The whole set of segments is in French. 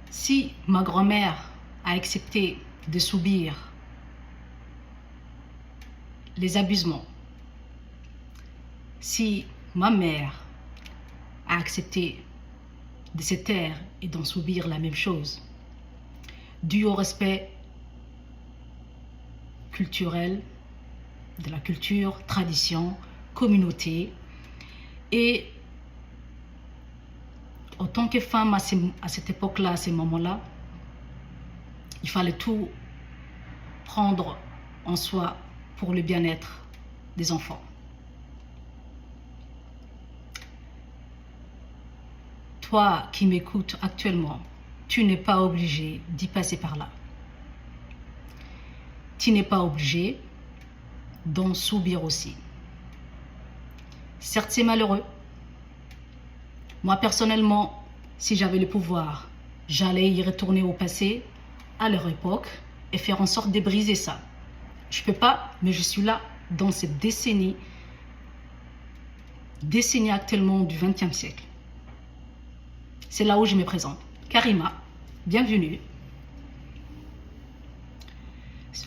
Si ma grand-mère a accepté de subir les abusements, si ma mère a accepté de se taire et d'en subir la même chose, dû au respect culturel, de la culture, tradition, communauté, et en tant que femme à cette époque-là, à ces moments-là, il fallait tout prendre en soi pour le bien-être des enfants. Toi qui m'écoutes actuellement, tu n'es pas obligé d'y passer par là. Tu n'es pas obligé d'en subir aussi. Certes, c'est malheureux. Moi, personnellement, si j'avais le pouvoir, j'allais y retourner au passé, à leur époque, et faire en sorte de briser ça. Je ne peux pas, mais je suis là dans cette décennie actuellement du XXe siècle. C'est là où je me présente. Karima, bienvenue.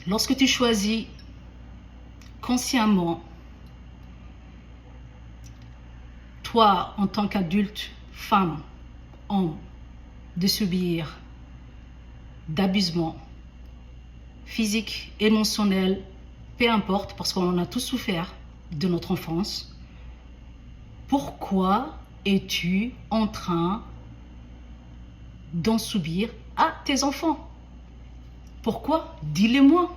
Lorsque tu choisis consciemment, toi en tant qu'adulte, femme, homme, de subir d'abusement physique, émotionnel, peu importe, parce qu'on en a tous souffert de notre enfance, pourquoi es-tu en train d'en subir à tes enfants? Pourquoi? Dis-le-moi.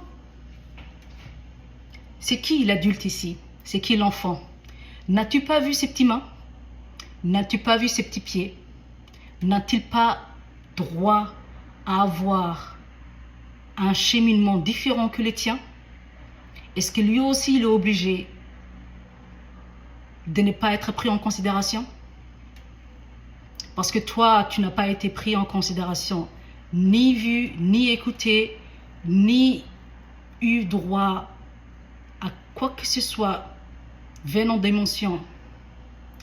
C'est qui l'adulte ici? C'est qui l'enfant? N'as-tu pas vu ses petits mains? N'as-tu pas vu ses petits pieds? N'a-t-il pas droit à avoir un cheminement différent que le tien? Est-ce que lui aussi il est obligé de ne pas être pris en considération? Parce que toi, tu n'as pas été pris en considération, ni vu, ni écouté, ni eu droit à quoi que ce soit venant d'émotions,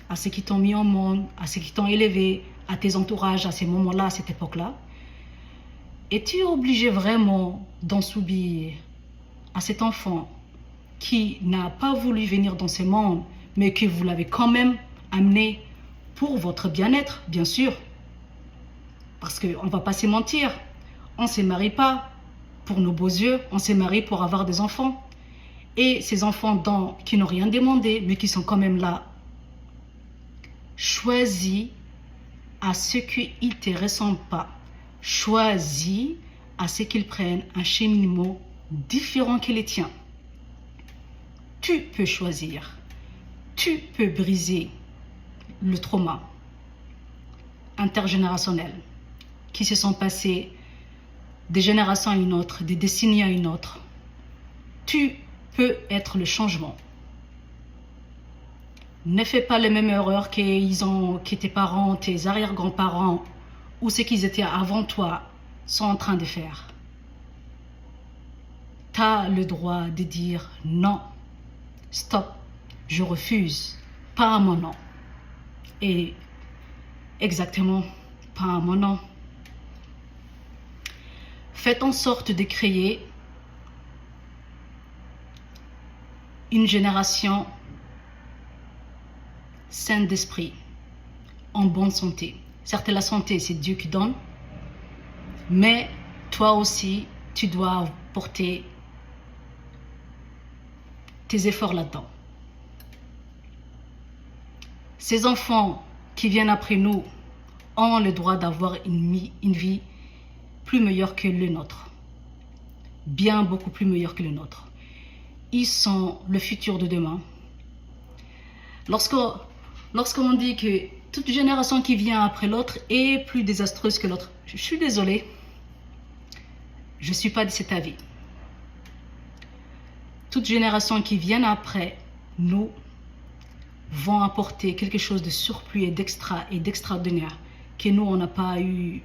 à ceux qui t'ont mis au monde, à ceux qui t'ont élevé, à tes entourages à ces moments-là, à cette époque-là. Es-tu obligé vraiment d'en subir à cet enfant qui n'a pas voulu venir dans ce monde, mais que vous l'avez quand même amené pour votre bien-être, bien sûr? Parce qu'on ne va pas se mentir, on ne se marie pas pour nos beaux yeux, on se marie pour avoir des enfants. Et ces enfants qui n'ont rien demandé, mais qui sont quand même là, choisis à ce qu'ils ne te ressemblent pas. Choisis à ce qu'ils prennent un cheminement différent que les tiens. Tu peux choisir. Tu peux briser le trauma intergénérationnel qui se sont passés de génération à une autre, de décennies à une autre. Tu peux être le changement. Ne fais pas les mêmes erreurs que tes parents, tes arrière-grands-parents ou ceux qui étaient avant toi sont en train de faire. Tu as le droit de dire non, stop, je refuse, pas à mon nom. Et exactement, pas à mon nom. Faites en sorte de créer une génération saine d'esprit, en bonne santé. Certes, la santé, c'est Dieu qui donne, mais toi aussi, tu dois porter tes efforts là-dedans. Ces enfants qui viennent après nous ont le droit d'avoir une vie plus meilleure que le nôtre. Bien beaucoup plus meilleure que le nôtre. Ils sont le futur de demain. Lorsqu'on dit que toute génération qui vient après l'autre est plus désastreuse que l'autre, je suis désolée. Je ne suis pas de cet avis. Toute génération qui vient après nous vont apporter quelque chose de surplus et d'extraordinaire que nous, on n'a pas eu,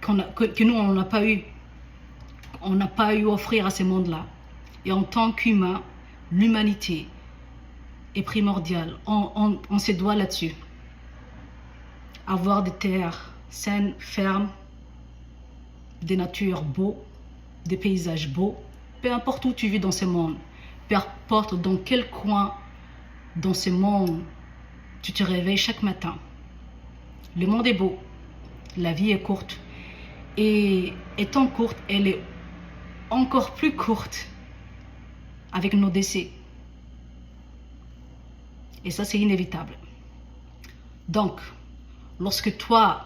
que nous, on n'a pas eu. On n'a pas eu à offrir à ce monde-là. Et en tant qu'humain, l'humanité est primordiale. On se doit là-dessus. Avoir des terres saines, fermes, des natures beaux, des paysages beaux, peu importe où tu vis dans ce monde, peu importe dans quel coin dans ce monde tu te réveilles chaque matin. Le monde est beau, la vie est courte, et étant courte, elle est encore plus courte avec nos décès. Et ça, c'est inévitable. Donc, lorsque toi,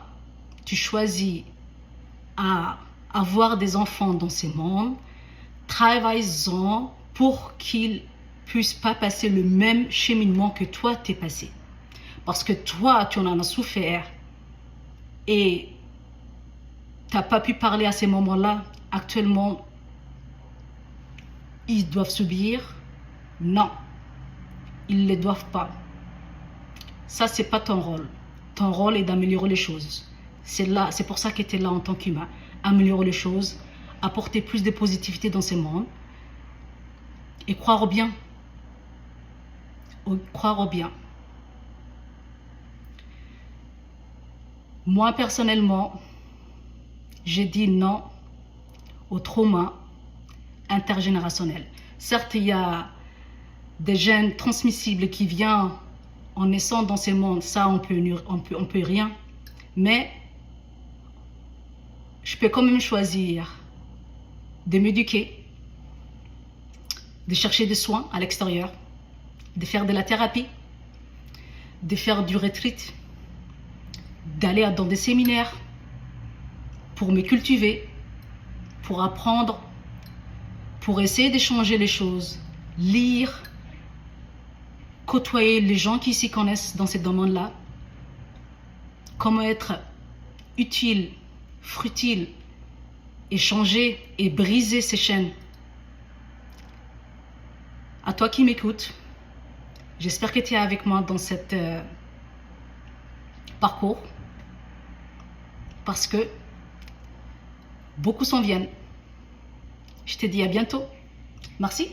tu choisis à avoir des enfants dans ce monde, travaille-en pour qu'ils puissent pas passer le même cheminement que toi t'es passé. Parce que toi, tu en as souffert et tu n'as pas pu parler à ces moments-là. Actuellement, ils doivent subir. Non, ils ne le doivent pas. Ça, c'est pas ton rôle. Ton rôle est d'améliorer les choses. C'est pour ça que tu es là en tant qu'humain. Améliorer les choses, apporter plus de positivité dans ce monde et croire au bien. Croire au bien. Moi, personnellement, j'ai dit non au trauma intergénérationnel. Certes, il y a des gènes transmissibles qui viennent en naissant dans ce monde. Ça, on peut rien. Mais je peux quand même choisir de m'éduquer, de chercher des soins à l'extérieur, de faire de la thérapie, de faire du retreat, d'aller dans des séminaires pour me cultiver, pour apprendre, pour essayer de changer les choses, lire, côtoyer les gens qui s'y connaissent dans ce domaine-là, comment être utile, fructile, échanger et briser ces chaînes. À toi qui m'écoutes, j'espère que tu es avec moi dans cet parcours, parce que beaucoup s'en viennent. Je te dis à bientôt. Merci.